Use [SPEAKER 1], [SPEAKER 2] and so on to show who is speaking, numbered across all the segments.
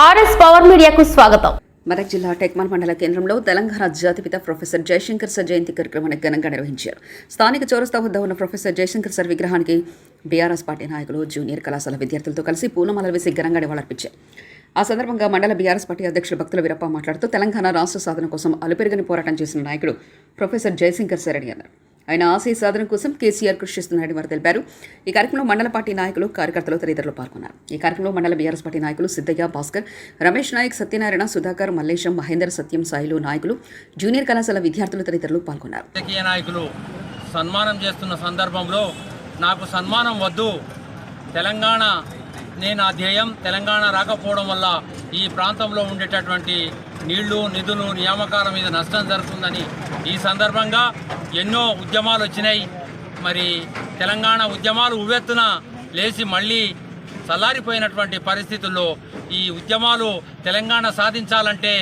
[SPEAKER 1] RS power మీడియాకు స్వాగతం.
[SPEAKER 2] మెదక్ జిల్లా టెక్మాల్ మండల కేంద్రంలో తెలంగాణ జాతిపిత ప్రొఫెసర్ జయశంకర్ సార్ జయంతి కార్యక్రమాన్ని ఘనంగా నిర్వహించారు. స్థానిక చౌరస్తా వద్ద ఉన్న ప్రొఫెసర్ జయశంకర్ సార్ విగ్రహానికి బీఆర్ఎస్ పార్టీ నాయకులు జూనియర్ కళాశాల విద్యార్థులతో కలిసి పూలమాలలు వేసి ఘనంగా నివాళులర్పించారు. ఆ సందర్భంగా మండల బీఆర్ఎస్ పార్టీ అధ్యక్షుడు భక్తుల వీరప్ప మాట్లాడుతూ తెలంగాణ రాష్ట్ర సాధన కోసం అలుపెరుగని పోరాటం చేసిన నాయకుడు ప్రొఫెసర్ జయశంకర్ సార్ అని అన్నారు. ఆయన ఆశయ సాధన కోసం కేసీఆర్ కృషి చేస్తున్నారని వారు తెలిపారు. ఈ కార్యక్రమంలో మండల పార్టీ నాయకులు, కార్యకర్తలు తదితరులు పాల్గొన్నారు. ఈ కార్యక్రమంలో మండల బీఆర్ఎస్ పార్టీ నాయకులు సిద్ధయ్య, భాస్కర్, రమేష్ నాయక్, సత్యనారాయణ, సుధాకర్, మల్లేశం, మహేందర్, సత్యం, సాయిలు నాయకులు, జూనియర్ కళాశాల విద్యార్థులు తదితరులు పాల్గొన్నారు.
[SPEAKER 3] రాజకీయ నాయకులు సన్మానం చేస్తున్న సందర్భంలో నాకు సన్మానం వద్దు, తెలంగాణ నేను ఆ ధ్యేయం, తెలంగాణ రాకపోవడం వల్ల ఈ ప్రాంతంలో ఉండేటటువంటి నీళ్లు, నిధులు, నియామకాల మీద నష్టం జరుగుతుందని ఈ సందర్భంగా ఎన్నో ఉద్యమాలు వచ్చినాయి. మరి తెలంగాణ ఉద్యమాలు ఉవ్వెత్తున లేచి మళ్ళీ చల్లారిపోయినటువంటి పరిస్థితుల్లో ఈ ఉద్యమాలు తెలంగాణ సాధించాలంటే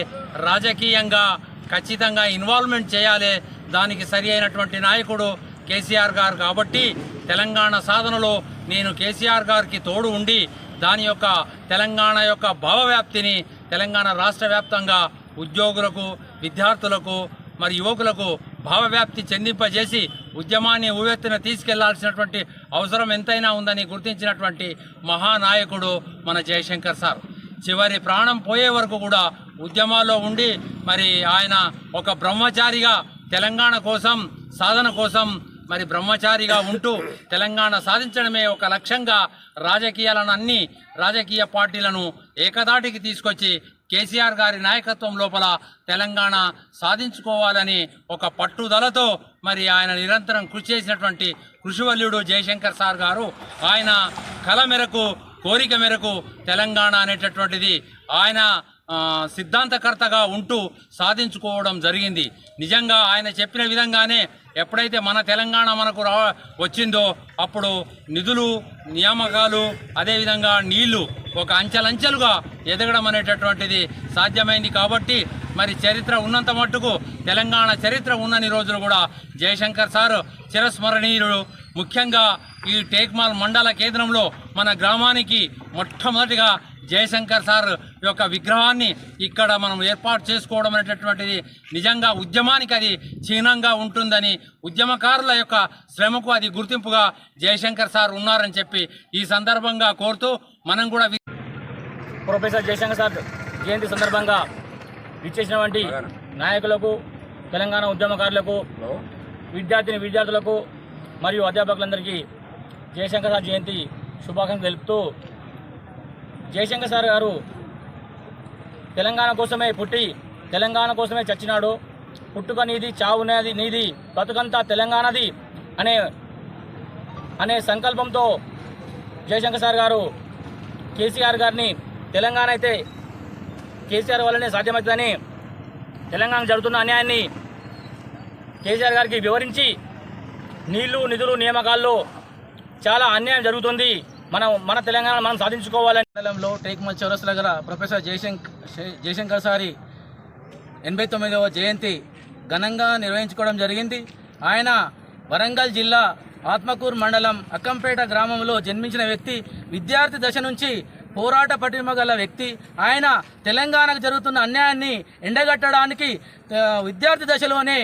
[SPEAKER 3] రాజకీయంగా ఖచ్చితంగా ఇన్వాల్వ్మెంట్ చేయాలి. దానికి సరి అయినటువంటి నాయకుడు కేసీఆర్ గారు కాబట్టి తెలంగాణ సాధనలో నేను కేసీఆర్ గారికి తోడు ఉండి దాని యొక్క తెలంగాణ యొక్క భావవ్యాప్తిని తెలంగాణ రాష్ట్ర వ్యాప్తంగా ఉద్యోగులకు, విద్యార్థులకు, మరి యువకులకు భావవ్యాప్తి చెందింపజేసి ఉద్యమాన్ని ఉవ్వెత్తున తీసుకెళ్లాల్సినటువంటి అవసరం ఎంతైనా ఉందని గుర్తించినటువంటి మహానాయకుడు మన జయశంకర్ సార్. చివరి ప్రాణం పోయే వరకు కూడా ఉద్యమాల్లో ఉండి మరి ఆయన ఒక బ్రహ్మచారిగా తెలంగాణ కోసం, సాధన కోసం మరి బ్రహ్మచారిగా ఉంటూ తెలంగాణ సాధించడమే ఒక లక్ష్యంగా అన్ని రాజకీయ పార్టీలను ఏకదాటికి తీసుకొచ్చి కేసీఆర్ గారి నాయకత్వం లోపల తెలంగాణ సాధించుకోవాలని ఒక పట్టుదలతో మరి ఆయన నిరంతరం కృషి చేసినటువంటి కృషివల్యుడు జయశంకర్ సార్ గారు. ఆయన కళ మేరకు, కోరిక మేరకు తెలంగాణ అనేటటువంటిది ఆయన సిద్ధాంతకర్తగా ఉంటూ సాధించుకోవడం జరిగింది. నిజంగా ఆయన చెప్పిన విధంగానే ఎప్పుడైతే మన తెలంగాణ మనకు వచ్చిందో అప్పుడు నిధులు, నియామకాలు, అదేవిధంగా నీళ్లు ఒక అంచెలంచెలుగా ఎదగడం అనేటటువంటిది సాధ్యమైంది. కాబట్టి మరి చరిత్ర ఉన్నంత మట్టుకు తెలంగాణ చరిత్ర ఉన్నన్ని రోజులు కూడా జయశంకర్ సార్ చిరస్మరణీయుడు. ముఖ్యంగా ఈ టేక్మాల్ మండల కేంద్రంలో మన గ్రామానికి మొట్టమొదటిగా జయశంకర్ సార్ యొక్క విగ్రహాన్ని ఇక్కడ మనం ఏర్పాటు చేసుకోవడం అనేటటువంటిది నిజంగా ఉద్యమానికి అది చిహ్నంగా ఉంటుందని, ఉద్యమకారుల యొక్క శ్రమకు అది గుర్తింపుగా జయశంకర్ సార్ ఉన్నారని చెప్పి ఈ సందర్భంగా కోరుతూ మనం కూడా
[SPEAKER 4] ప్రొఫెసర్ జయశంకర్ సార్ జయంతి సందర్భంగా ఇచ్చేసినటువంటి నాయకులకు, తెలంగాణ ఉద్యమకారులకు, విద్యార్థులకు మరియు అధ్యాపకులందరికీ జయశంకర్ సార్ జయంతి శుభాకాంక్షలు తెలుపుతూ, జయశంకర్ సార్ గారు తెలంగాణ కోసమే పుట్టి తెలంగాణ కోసమే చచ్చినాడు. పుట్టుక నీది, చావు నీది, బతుకంతా తెలంగాణది అనే సంకల్పంతో జయశంకర్ సార్ గారు కేసీఆర్ గారిని తెలంగాణ అయితే కేసీఆర్ వల్లనే సాధ్యమవుతుందని, తెలంగాణ జరుగుతున్న అన్యాయాన్ని కేసీఆర్ గారికి వివరించి నీళ్లు, నిధులు, నియామకాల్లో చాలా అన్యాయం జరుగుతుంది, మన తెలంగాణ మనం సాధించుకోవాలని మండలంలో టేక్మాల్ చౌరస్తా దగ్గర ప్రొఫెసర్ జయశంకర్ సారి 89వ జయంతి ఘనంగా నిర్వహించుకోవడం జరిగింది. ఆయన వరంగల్ జిల్లా ఆత్మకూరు మండలం అక్కంపేట గ్రామంలో జన్మించిన వ్యక్తి. విద్యార్థి దశ నుంచి పోరాట పటిమ గల వ్యక్తి. ఆయన తెలంగాణకు జరుగుతున్న అన్యాయాన్ని ఎండగట్టడానికి విద్యార్థి దశలోనే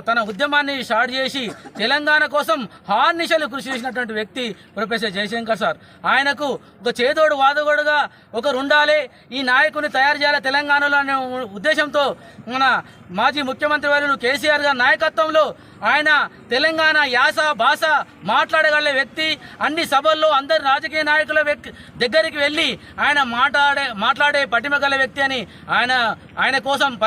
[SPEAKER 4] తన ఉద్యమాన్ని స్టార్ట్ చేసి తెలంగాణ కోసం హార్నిశలు కృషి చేసినటువంటి వ్యక్తి ప్రొఫెసర్ జయశంకర్ సార్. ఆయనకు ఒక చేదోడు వాదోడుగా ఒకరు ఉండాలి, ఈ నాయకుని తయారు చేయాలి తెలంగాణలో అనే ఉద్దేశంతో మన మాజీ ముఖ్యమంత్రి వర్యులు కేసీఆర్ గారి నాయకత్వంలో ఆయన తెలంగాణ యాస, భాష మాట్లాడగల వ్యక్తి. అన్ని సభల్లో అందరి రాజకీయ నాయకుల దగ్గరికి వెళ్ళి ఆయన మాట్లాడే పటిమ గల వ్యక్తి అని ఆయన కోసం